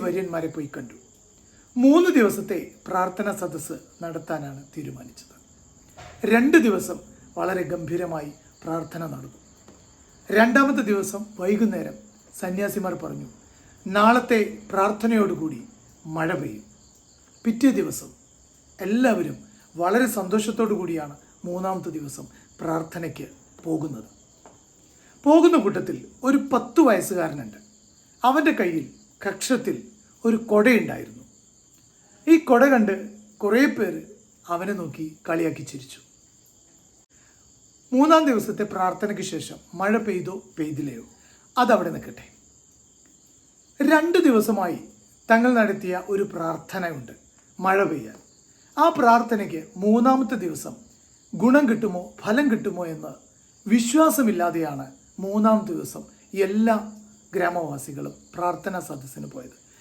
വര്യന്മാരെ പോയി കണ്ടു. 3 ദിവസത്തെ പ്രാർത്ഥന സദസ്സ് നടത്താനാണ് തീരുമാനിച്ചത്. 2 ദിവസം വളരെ ഗംഭീരമായി പ്രാർത്ഥന നടന്നു. 2ാമത്തെ ദിവസം വൈകുന്നേരം സന്യാസിമാർ പറഞ്ഞു, നാളത്തെ പ്രാർത്ഥനയോടുകൂടി മഴ പെയ്യും. പിറ്റേ ദിവസം എല്ലാവരും വളരെ സന്തോഷത്തോടു കൂടിയാണ് 3ാമത്തെ ദിവസം പ്രാർത്ഥനയ്ക്ക് പോകുന്നത്. പോകുന്ന കൂട്ടത്തിൽ ഒരു 10 വയസ്സുകാരനുണ്ട്. അവൻ്റെ കയ്യിൽ കക്ഷത്തിൽ ഒരു കൊടയുണ്ടായിരുന്നു. ഈ കൊട കണ്ട് കുറേ പേര് അവനെ നോക്കി കളിയാക്കി ചിരിച്ചു. 3ാം ദിവസത്തെ പ്രാർത്ഥനയ്ക്ക് ശേഷം മഴ പെയ്തോ പെയ്തില്ലയോ അതവിടെ നിൽക്കട്ടെ. 2 ദിവസമായി തങ്ങൾ നടത്തിയ ഒരു പ്രാർത്ഥനയുണ്ട്, മഴ പെയ്യാൻ. ആ പ്രാർത്ഥനയ്ക്ക് 3ാമത്തെ ദിവസം ഗുണം കിട്ടുമോ ഫലം കിട്ടുമോ എന്ന് വിശ്വാസമില്ലാതെയാണ് 3ാം ദിവസം എല്ലാ ഗ്രാമവാസികളും പ്രാർത്ഥനാ സദസ്സിന് പോയത്.